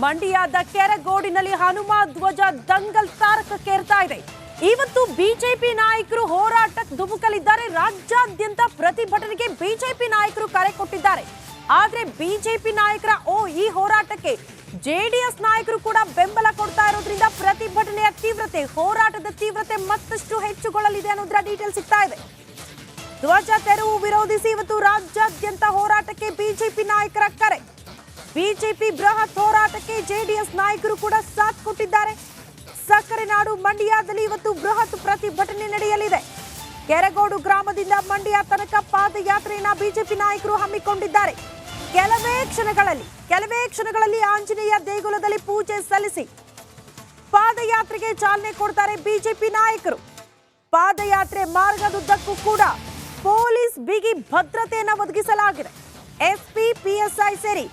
ಮಂಡ್ಯದ ಕೆರಗೋಡಿನಲ್ಲಿ ಹನುಮ ಧ್ವಜ ದಂಗಲ್ ತಾರಕಕ್ಕೇರ್ತಾ ಇದೆ. ಇವತ್ತು ಬಿಜೆಪಿ ನಾಯಕರು ಹೋರಾಟಕ್ಕೆ ಧುಮುಕಲಿದ್ದಾರೆ. ರಾಜ್ಯಾದ್ಯಂತ ಪ್ರತಿಭಟನೆಗೆ ಬಿಜೆಪಿ ನಾಯಕರು ಕರೆ ಕೊಟ್ಟಿದ್ದಾರೆ. ಆದ್ರೆ ಬಿಜೆಪಿ ನಾಯಕರ ಈ ಹೋರಾಟಕ್ಕೆ ಜೆಡಿಎಸ್ ನಾಯಕರು ಕೂಡ ಬೆಂಬಲ ಕೊಡ್ತಾ ಇರೋದ್ರಿಂದ ಪ್ರತಿಭಟನೆಯ ತೀವ್ರತೆ, ಹೋರಾಟದ ತೀವ್ರತೆ ಮತ್ತಷ್ಟು ಹೆಚ್ಚುಗೊಳ್ಳಲಿದೆ ಅನ್ನೋದರ ಡೀಟೇಲ್ ಸಿಗ್ತಾ ಇದೆ. ಧ್ವಜ ತೆರವು ವಿರೋಧಿಸಿ ಇವತ್ತು ರಾಜ್ಯಾದ್ಯಂತ ಹೋರಾಟಕ್ಕೆ ಬಿಜೆಪಿ ನಾಯಕರ ಕರೆ. ಬಿಜೆಪಿ ಬೃಹತ್ ಹೋರಾಟಕ್ಕೆ ಜೆಡಿಎಸ್ ನಾಯಕರು ಕೂಡ ಸಾಥ್ ಕೊಟ್ಟಿದ್ದಾರೆ. ಸಕ್ಕರೆ ನಾಡು ಮಂಡ್ಯದಲ್ಲಿ ಇವತ್ತು ಬೃಹತ್ ಪ್ರತಿಭಟನೆ ನಡೆಯಲಿದೆ. ಕೆರಗೋಡು ಗ್ರಾಮದಿಂದ ಮಂಡ್ಯ ತನಕ ಪಾದಯಾತ್ರೆಯನ್ನ ಬಿಜೆಪಿ ನಾಯಕರು ಹಮ್ಮಿಕೊಂಡಿದ್ದಾರೆ. ಕೆಲವೇ ಕ್ಷಣಗಳಲ್ಲಿ ಆಂಜನೇಯ ದೇಗುಲದಲ್ಲಿ ಪೂಜೆ ಸಲ್ಲಿಸಿ ಪಾದಯಾತ್ರೆಗೆ ಚಾಲನೆ ಕೊಡ್ತಾರೆ ಬಿಜೆಪಿ ನಾಯಕರು. ಪಾದಯಾತ್ರೆ ಮಾರ್ಗದುದ್ದಕ್ಕೂ ಕೂಡ ಪೊಲೀಸ್ ಬಿಗಿ ಭದ್ರತೆಯನ್ನು ಒದಗಿಸಲಾಗಿದೆ. ಎಸ್ಪಿ, ಪಿಎಸ್ಐ ಸೇರಿ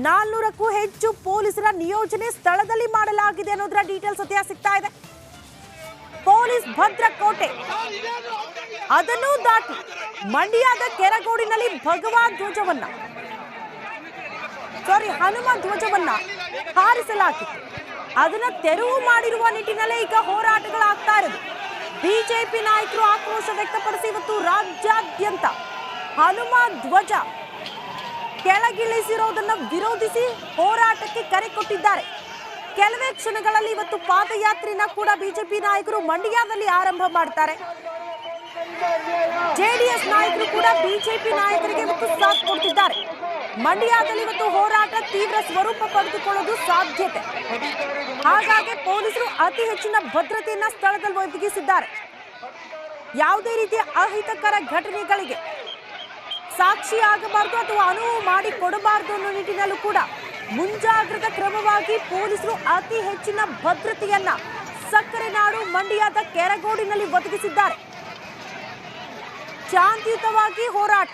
400ಕ್ಕೂ ಹೆಚ್ಚು ಪೊಲೀಸರ ನಿಯೋಜನೆ ಸ್ಥಳದಲ್ಲಿ ಮಾಡಲಾಗಿದೆ ಅನ್ನೋದರ ಡೀಟೇಲ್ಸ್ ಸದ್ಯ ಸಿಗ್ತಾ ಇದೆ. ಪೊಲೀಸ್ ಭದ್ರಕೋಟೆ ಅದನ್ನು ದಾಟಿ ಮಂಡ್ಯದ ಕೆರಗೋಡಿನಲ್ಲಿ ಹನುಮ ಧ್ವಜವನ್ನ ಹಾರಿಸಲಾಗಿತ್ತು. ಅದನ್ನ ತೆರವು ಮಾಡಿರುವ ನಿಟ್ಟಿನಲ್ಲೇ ಈಗ ಹೋರಾಟಗಳಾಗ್ತಾ ಇರೋದು. ಬಿಜೆಪಿ ನಾಯಕರು ಆಕ್ರೋಶ ವ್ಯಕ್ತಪಡಿಸಿ ಇವತ್ತು ರಾಜ್ಯಾದ್ಯಂತ ಹನುಮ ಧ್ವಜ ಕೆಳಗಿಳಿಸಿರೋದನ್ನು ವಿರೋಧಿಸಿ ಹೋರಾಟಕ್ಕೆ ಕರೆ ಕೊಟ್ಟಿದ್ದಾರೆ. ಕೆಲವೇ ಕ್ಷಣಗಳಲ್ಲಿ ಇವತ್ತು ಪಾದಯಾತ್ರೆಯನ್ನ ಕೂಡ ಬಿಜೆಪಿ ನಾಯಕರು ಮಂಡ್ಯದಲ್ಲಿ ಆರಂಭ ಮಾಡ್ತಾರೆ. ಜೆಡಿಎಸ್ ನಾಯಕರು ಕೂಡ ಬಿಜೆಪಿ ನಾಯಕರಿಗೆ ಇವತ್ತು ಸಾಥ್ ಕೊಡ್ತಿದ್ದಾರೆ. ಮಂಡ್ಯದಲ್ಲಿ ಇವತ್ತು ಹೋರಾಟ ತೀವ್ರ ಸ್ವರೂಪ ಪಡೆದುಕೊಳ್ಳೋದು ಸಾಧ್ಯತೆ. ಹಾಗಾಗಿ ಪೊಲೀಸರು ಅತಿ ಹೆಚ್ಚಿನ ಭದ್ರತೆಯನ್ನ ಸ್ಥಳದಲ್ಲಿ ಒದಗಿಸಿದ್ದಾರೆ. ಯಾವುದೇ ರೀತಿಯ ಅಹಿತಕರ ಘಟನೆಗಳಿಗೆ ಸಾಕ್ಷಿ ಆಗಬಾರದು ಅಥವಾ ಅನುವು ಮಾಡಿ ಕೊಡಬಾರದು ಅನ್ನೋ ನಿಟ್ಟಿನಲ್ಲೂ ಕೂಡ ಮುಂಜಾಗ್ರತಾ ಕ್ರಮವಾಗಿ ಪೊಲೀಸರು ಅತಿ ಹೆಚ್ಚಿನ ಭದ್ರತೆಯನ್ನ ಸಕ್ಕರೆ ನಾಡು ಮಂಡ್ಯದ ಕೆರಗೋಡಿನಲ್ಲಿ ಒದಗಿಸಿದ್ದಾರೆ. ಶಾಂತಿಯುತವಾಗಿ ಹೋರಾಟ,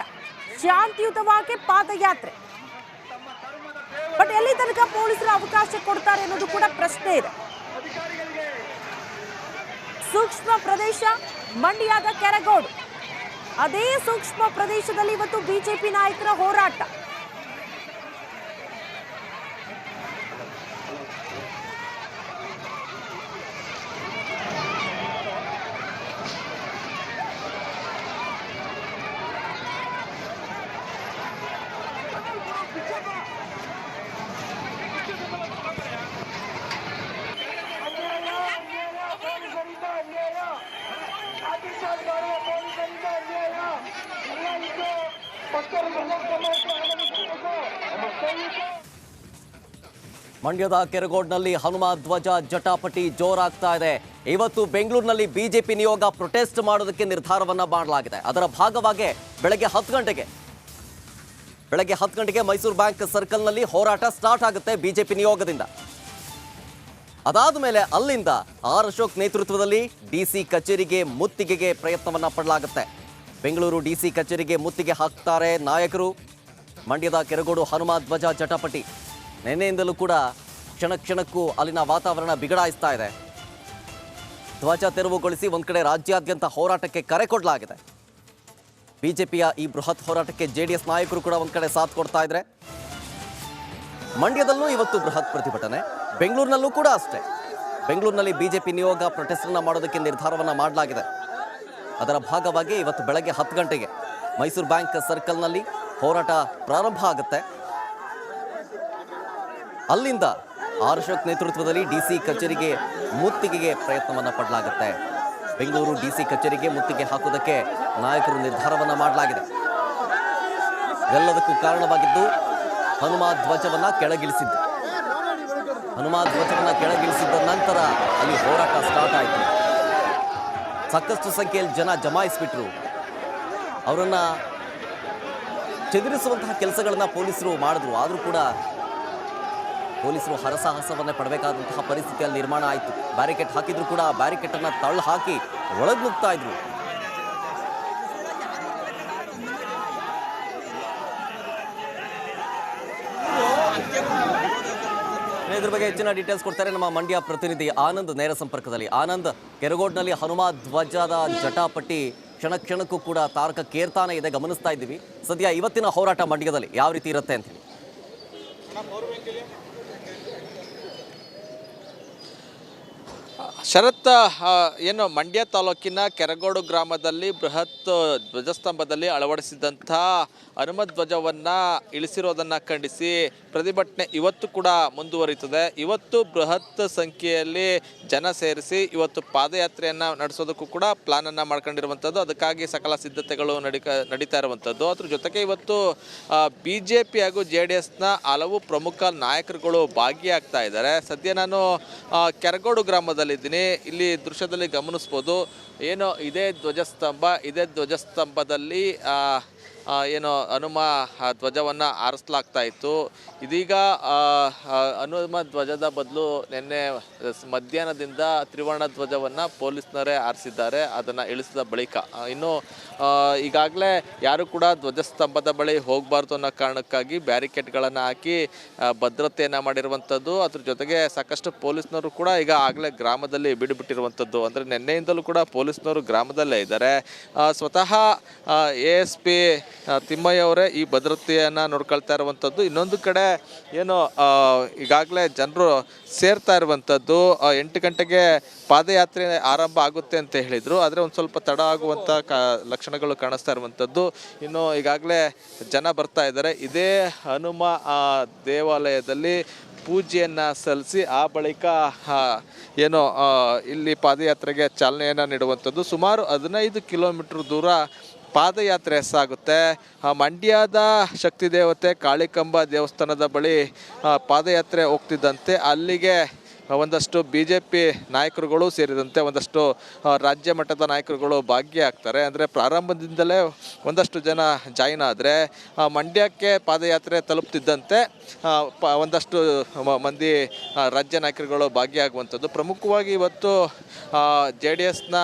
ಶಾಂತಿಯುತವಾಗಿ ಪಾದಯಾತ್ರೆ. ಬಟ್ ಎಲ್ಲಿ ತನಕ ಪೊಲೀಸರು ಅವಕಾಶ ಕೊಡ್ತಾರೆ ಅನ್ನೋದು ಕೂಡ ಪ್ರಶ್ನೆ ಇದೆ. ಸೂಕ್ಷ್ಮ ಪ್ರದೇಶ ಮಂಡ್ಯದ ಕೆರಗೋಡು, ಅದೇ ಸೂಕ್ಷ್ಮ ಪ್ರದೇಶದಲ್ಲಿ ಇವತ್ತು ಬಿಜೆಪಿ ನಾಯಕರ ಹೋರಾಟ. ಮಂಡ್ಯದ ಕೆರಗೋಡ್ನಲ್ಲಿ ಹನುಮ ಧ್ವಜ ಜಟಾಪಟಿ ಜೋರಾಗ್ತಾ ಇದೆ. ಇವತ್ತು ಬೆಂಗಳೂರಿನಲ್ಲಿ ಬಿಜೆಪಿ ನಿಯೋಗ ಪ್ರೊಟೆಸ್ಟ್ ಮಾಡೋದಕ್ಕೆ ನಿರ್ಧಾರವನ್ನ ಮಾಡಲಾಗಿದೆ. ಅದರ ಭಾಗವಾಗಿ ಬೆಳಗ್ಗೆ 10 ಗಂಟೆಗೆ ಮೈಸೂರು ಬ್ಯಾಂಕ್ ಸರ್ಕಲ್ನಲ್ಲಿ ಹೋರಾಟ ಸ್ಟಾರ್ಟ್ ಆಗುತ್ತೆ ಬಿಜೆಪಿ ನಿಯೋಗದಿಂದ. ಅದಾದ ಮೇಲೆ ಅಲ್ಲಿಂದ ಆರ್ ಅಶೋಕ್ ನೇತೃತ್ವದಲ್ಲಿ ಡಿಸಿ ಕಚೇರಿಗೆ ಮುತ್ತಿಗೆಗೆ ಪ್ರಯತ್ನವನ್ನ ಪಡಲಾಗುತ್ತೆ. ಬೆಂಗಳೂರು ಡಿಸಿ ಕಚೇರಿಗೆ ಮುತ್ತಿಗೆ ಹಾಕ್ತಾರೆ ನಾಯಕರು. ಮಂಡ್ಯದ ಕೆರಗೋಡು ಹನುಮ ಧ್ವಜ ಜಟಾಪಟಿ ನಿನ್ನೆಯಿಂದಲೂ ಕೂಡ ಕ್ಷಣಕ್ಕೂ ಅಲ್ಲಿನ ವಾತಾವರಣ ಬಿಗಡಾಯಿಸ್ತಾ ಇದೆ. ಧ್ವಜ ತೆರವುಗೊಳಿಸಿ ಒಂದ್ ಕಡೆ ರಾಜ್ಯಾದ್ಯಂತ ಹೋರಾಟಕ್ಕೆ ಕರೆ ಕೊಡಲಾಗಿದೆ. ಬಿಜೆಪಿಯ ಈ ಬೃಹತ್ ಹೋರಾಟಕ್ಕೆ ಜೆಡಿಎಸ್ ನಾಯಕರು ಕೂಡ ಒಂದ್ ಕಡೆ ಸಾಥ್ ಕೊಡ್ತಾ ಇದ್ದಾರೆ. ಮಂಡ್ಯದಲ್ಲೂ ಇವತ್ತು ಬೃಹತ್ ಪ್ರತಿಭಟನೆ, ಬೆಂಗಳೂರಿನಲ್ಲೂ ಕೂಡ ಅಷ್ಟೇ. ಬೆಂಗಳೂರಿನಲ್ಲಿ ಬಿಜೆಪಿ ನಿಯೋಗ ಪ್ರೊಟೆಸ್ಟ್ ಅನ್ನ ಮಾಡೋದಕ್ಕೆ ನಿರ್ಧಾರವನ್ನ ಮಾಡಲಾಗಿದೆ. ಅದರ ಭಾಗವಾಗಿ ಇವತ್ತು ಬೆಳಗ್ಗೆ 10 ಗಂಟೆಗೆ ಮೈಸೂರು ಬ್ಯಾಂಕ್ ಸರ್ಕಲ್ನಲ್ಲಿ ಹೋರಾಟ ಪ್ರಾರಂಭ ಆಗುತ್ತೆ. ಅಲ್ಲಿಂದ ಆರ್ ಅಶೋಕ್ ನೇತೃತ್ವದಲ್ಲಿ ಡಿಸಿ ಕಚೇರಿಗೆ ಮುತ್ತಿಗೆಗೆ ಪ್ರಯತ್ನವನ್ನ ಪಡಲಾಗುತ್ತೆ. ಬೆಂಗಳೂರು ಡಿಸಿ ಕಚೇರಿಗೆ ಮುತ್ತಿಗೆ ಹಾಕೋದಕ್ಕೆ ನಾಯಕರು ನಿರ್ಧಾರವನ್ನ ಮಾಡಲಾಗಿದೆ. ಎಲ್ಲದಕ್ಕೂ ಕಾರಣವಾಗಿದ್ದು ಹನುಮ ಧ್ವಜವನ್ನ ಕೆಳಗಿಳಿಸಿದ್ದು. ಹನುಮ ಧ್ವಜವನ್ನ ಕೆಳಗಿಳಿಸಿದ ನಂತರ ಅಲ್ಲಿ ಹೋರಾಟ ಸ್ಟಾರ್ಟ್ ಆಯಿತು. ಸಾಕಷ್ಟು ಸಂಖ್ಯೆಯಲ್ಲಿ ಜನ ಜಮಾಯಿಸಿಬಿಟ್ರು. ಅವರನ್ನ ಚೆದರಿಸುವಂತಹ ಕೆಲಸಗಳನ್ನ ಪೊಲೀಸರು ಮಾಡಿದ್ರು. ಆದರೂ ಕೂಡ ಪೊಲೀಸರು ಹರಸಾಹಸವನ್ನೇ ಪಡಬೇಕಾದಂತಹ ಪರಿಸ್ಥಿತಿಯಲ್ಲಿ ನಿರ್ಮಾಣ ಆಯಿತು. ಬ್ಯಾರಿಕೇಡ್ ಹಾಕಿದ್ರು ಕೂಡ ಬ್ಯಾರಿಕೇಡ್ ಅನ್ನ ತಳ್ಳು ಹಾಕಿ ಒಳಗೆ ನುಗ್ತಾ ಇದ್ರು. ಇದ್ರ ಬಗ್ಗೆ ಹೆಚ್ಚಿನ ಡೀಟೇಲ್ಸ್ ಕೊಡ್ತಾರೆ ನಮ್ಮ ಮಂಡ್ಯ ಪ್ರತಿನಿಧಿ ಆನಂದ್ ನೇರ ಸಂಪರ್ಕದಲ್ಲಿ. ಆನಂದ್, ಕೆರಗೋಡ್ನಲ್ಲಿ ಹನುಮ ಧ್ವಜದ ಜಟಾಪಟಿ ಕ್ಷಣಕ್ಕೂ ಕೂಡ ತಾರಕಕ್ಕೇರ್ತಾನೆ ಇದೆ, ಗಮನಿಸ್ತಾ ಇದ್ದೀವಿ. ಸದ್ಯ ಇವತ್ತಿನ ಹೋರಾಟ ಮಂಡ್ಯದಲ್ಲಿ ಯಾವ ರೀತಿ ಇರುತ್ತೆ ಅಂತ ಹೇಳಿ? ಶರತ್ ಏನು ಮಂಡ್ಯ ತಾಲೂಕಿನ ಕೆರಗೋಡು ಗ್ರಾಮದಲ್ಲಿ ಬೃಹತ್ ಧ್ವಜಸ್ತಂಭದಲ್ಲಿ ಅಳವಡಿಸಿದಂಥ ಹನುಮ ಧ್ವಜವನ್ನು ಇಳಿಸಿರೋದನ್ನು ಖಂಡಿಸಿ ಪ್ರತಿಭಟನೆ ಇವತ್ತು ಕೂಡ ಮುಂದುವರಿಯುತ್ತದೆ. ಇವತ್ತು ಬೃಹತ್ ಸಂಖ್ಯೆಯಲ್ಲಿ ಜನ ಸೇರಿಸಿ ಇವತ್ತು ಪಾದಯಾತ್ರೆಯನ್ನು ನಡೆಸೋದಕ್ಕೂ ಕೂಡ ಪ್ಲಾನನ್ನು ಮಾಡ್ಕೊಂಡಿರುವಂಥದ್ದು. ಅದಕ್ಕಾಗಿ ಸಕಲ ಸಿದ್ಧತೆಗಳು ನಡೀತಾ ಇರುವಂಥದ್ದು. ಅದ್ರ ಜೊತೆಗೆ ಇವತ್ತು BJP ಹಾಗೂ JDSನ ಹಲವು ಪ್ರಮುಖ ನಾಯಕರುಗಳು ಭಾಗಿಯಾಗ್ತಾ ಇದ್ದಾರೆ. ಸದ್ಯ ನಾನು ಕೆರಗೋಡು ಗ್ರಾಮದಲ್ಲಿದ್ದೀನಿ. ಇಲ್ಲಿ ದೃಶ್ಯದಲ್ಲಿ ಗಮನಿಸ್ಬೋದು, ಏನು ಇದೇ ಧ್ವಜಸ್ತಂಭದಲ್ಲಿ ಏನು ಹನುಮ ಧ್ವಜವನ್ನು ಹಾರಿಸಲಾಗ್ತಾ ಇತ್ತು. ಇದೀಗ ಹನುಮ ಧ್ವಜದ ಬದಲು ನಿನ್ನೆ ಮಧ್ಯಾಹ್ನದಿಂದ ತ್ರಿವರ್ಣ ಧ್ವಜವನ್ನು ಪೊಲೀಸ್ನವರೇ ಹಾರಿಸಿದ್ದಾರೆ. ಅದನ್ನು ಇಳಿಸಿದ ಬಳಿಕ ಇನ್ನು ಈಗಾಗಲೇ ಯಾರು ಕೂಡ ಧ್ವಜಸ್ತಂಭದ ಬಳಿ ಹೋಗಬಾರ್ದು ಅನ್ನೋ ಕಾರಣಕ್ಕಾಗಿ ಬ್ಯಾರಿಕೇಡ್ಗಳನ್ನು ಹಾಕಿ ಭದ್ರತೆಯನ್ನು ಮಾಡಿರುವಂಥದ್ದು. ಅದ್ರ ಜೊತೆಗೆ ಸಾಕಷ್ಟು ಪೊಲೀಸ್ನವರು ಕೂಡ ಈಗ ಆಗಲೇ ಗ್ರಾಮದಲ್ಲಿ ಬಿಡುಬಿಟ್ಟಿರುವಂಥದ್ದು. ಅಂದರೆ ನಿನ್ನೆಯಿಂದಲೂ ಕೂಡ ಪೊಲೀಸ್ನವರು ಗ್ರಾಮದಲ್ಲೇ ಇದ್ದಾರೆ. ಸ್ವತಃ ASP ತಿಮ್ಮಯ್ಯ ಅವರೇ ಈ ಭದ್ರತೆಯನ್ನು ನೋಡ್ಕೊಳ್ತಾ ಇರುವಂಥದ್ದು. ಇನ್ನೊಂದು ಕಡೆ ಏನು ಈಗಾಗಲೇ ಜನರು ಸೇರ್ತಾ ಇರುವಂಥದ್ದು. 8 ಗಂಟೆಗೆ ಪಾದಯಾತ್ರೆ ಆರಂಭ ಆಗುತ್ತೆ ಅಂತ ಹೇಳಿದರು, ಆದರೆ ಒಂದು ಸ್ವಲ್ಪ ತಡ ಆಗುವಂಥ ಲಕ್ಷಣಗಳು ಕಾಣಿಸ್ತಾ ಇರುವಂಥದ್ದು. ಇನ್ನು ಈಗಾಗಲೇ ಜನ ಬರ್ತಾ ಇದ್ದಾರೆ. ಇದೇ ಹನುಮ ದೇವಾಲಯದಲ್ಲಿ ಪೂಜೆಯನ್ನು ಸಲ್ಲಿಸಿ ಆ ಬಳಿಕ ಏನು ಇಲ್ಲಿ ಪಾದಯಾತ್ರೆಗೆ ಚಾಲನೆಯನ್ನು ನೀಡುವಂಥದ್ದು. ಸುಮಾರು 15 ಕಿಲೋಮೀಟರ್ ದೂರ ಪಾದಯಾತ್ರೆ ಸಾಗುತ್ತೆ. ಮಂಡ್ಯದ ಶಕ್ತಿ ದೇವತೆ ಕಾಳಿಕಾಂಬ ದೇವಸ್ಥಾನದ ಬಳಿ ಪಾದಯಾತ್ರೆ ಹೋಗ್ತಿದ್ದಂತೆ ಅಲ್ಲಿಗೆ ಒಂದಷ್ಟು BJP ನಾಯಕರುಗಳು ಸೇರಿದಂತೆ ಒಂದಷ್ಟು ರಾಜ್ಯ ಮಟ್ಟದ ನಾಯಕರುಗಳು ಭಾಗಿಯಾಗ್ತಾರೆ. ಅಂದರೆ ಪ್ರಾರಂಭದಿಂದಲೇ ಒಂದಷ್ಟು ಜನ ಜಾಯಿನ್ ಆದರೆ ಮಂಡ್ಯಕ್ಕೆ ಪಾದಯಾತ್ರೆ ತಲುಪ್ತಿದ್ದಂತೆ ಒಂದಷ್ಟು ಮಂದಿ ರಾಜ್ಯ ನಾಯಕರುಗಳು ಭಾಗಿಯಾಗುವಂಥದ್ದು. ಪ್ರಮುಖವಾಗಿ ಇವತ್ತು JDSನ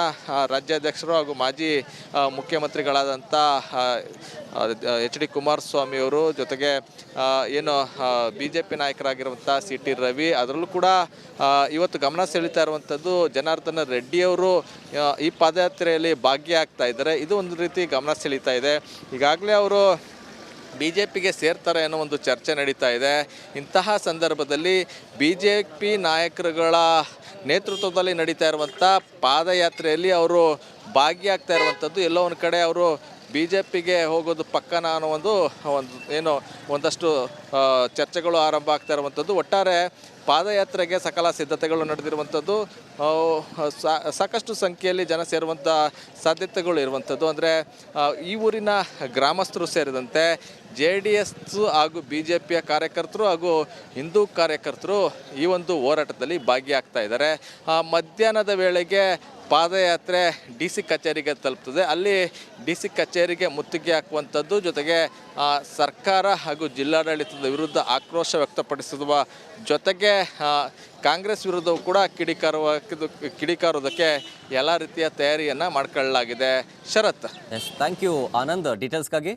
ರಾಜ್ಯಾಧ್ಯಕ್ಷರು ಹಾಗೂ ಮಾಜಿ ಮುಖ್ಯಮಂತ್ರಿಗಳಾದಂಥ HD ಕುಮಾರಸ್ವಾಮಿ ಅವರು, ಜೊತೆಗೆ ಏನು BJP ನಾಯಕರಾಗಿರುವಂಥ CT ರವಿ, ಅದರಲ್ಲೂ ಕೂಡ ಇವತ್ತು ಗಮನ ಸೆಳೀತಾ ಇರುವಂಥದ್ದು ಜನಾರ್ದನ ರೆಡ್ಡಿ ಅವರು ಈ ಪಾದಯಾತ್ರೆಯಲ್ಲಿ ಭಾಗಿಯಾಗ್ತಾ ಇದ್ದಾರೆ. ಇದು ಒಂದು ರೀತಿ ಗಮನ ಸೆಳೀತಾ ಇದೆ. ಈಗಾಗಲೇ ಅವರು BJPಗೆ ಸೇರ್ತಾರೆ ಅನ್ನೋ ಒಂದು ಚರ್ಚೆ ನಡೀತಾ ಇದೆ. ಇಂತಹ ಸಂದರ್ಭದಲ್ಲಿ BJP ನಾಯಕರುಗಳ ನೇತೃತ್ವದಲ್ಲಿ ನಡೀತಾ ಇರುವಂಥ ಪಾದಯಾತ್ರೆಯಲ್ಲಿ ಅವರು ಭಾಗಿಯಾಗ್ತಾ ಇರುವಂಥದ್ದು ಎಲ್ಲೋ ಒಂದು ಕಡೆ ಅವರು BJPಗೆ ಹೋಗೋದು ಪಕ್ಕನ ಅನ್ನೋ ಒಂದು ಏನು ಒಂದಷ್ಟು ಚರ್ಚೆಗಳು ಆರಂಭ ಆಗ್ತಾ ಇರುವಂಥದ್ದು. ಒಟ್ಟಾರೆ ಪಾದಯಾತ್ರೆಗೆ ಸಕಲ ಸಿದ್ಧತೆಗಳು ನಡೆದಿರುವಂಥದ್ದು. ಸಾಕಷ್ಟು ಸಂಖ್ಯೆಯಲ್ಲಿ ಜನ ಸೇರುವಂಥ ಸಾಧ್ಯತೆಗಳು ಇರುವಂಥದ್ದು. ಅಂದರೆ ಈ ಊರಿನ ಗ್ರಾಮಸ್ಥರು ಸೇರಿದಂತೆ JDS ಹಾಗೂ BJPಯ ಕಾರ್ಯಕರ್ತರು ಹಾಗೂ ಹಿಂದೂ ಕಾರ್ಯಕರ್ತರು ಈ ಒಂದು ಹೋರಾಟದಲ್ಲಿ ಭಾಗಿಯಾಗ್ತಾ ಇದ್ದಾರೆ. ಮಧ್ಯಾಹ್ನದ ವೇಳೆಗೆ ಪಾದಯಾತ್ರೆ DC ಕಚೇರಿಗೆ ತಲುಪ್ತದೆ. ಅಲ್ಲಿ DC ಕಚೇರಿಗೆ ಮುತ್ತಿಗೆ ಹಾಕುವಂಥದ್ದು, ಜೊತೆಗೆ ಸರ್ಕಾರ ಹಾಗೂ ಜಿಲ್ಲಾಡಳಿತದ ವಿರುದ್ಧ ಆಕ್ರೋಶ ವ್ಯಕ್ತಪಡಿಸುವ ಜೊತೆಗೆ ಕಾಂಗ್ರೆಸ್ ವಿರುದ್ಧವೂ ಕೂಡ ಕಿಡಿಕಾರೋದಕ್ಕೆ ಎಲ್ಲ ರೀತಿಯ ತಯಾರಿಯನ್ನು ಮಾಡ್ಕೊಳ್ಳಲಾಗಿದೆ. ಶರತ್. Thank you Anand ಡೀಟೇಲ್ಸ್ಗಾಗಿ.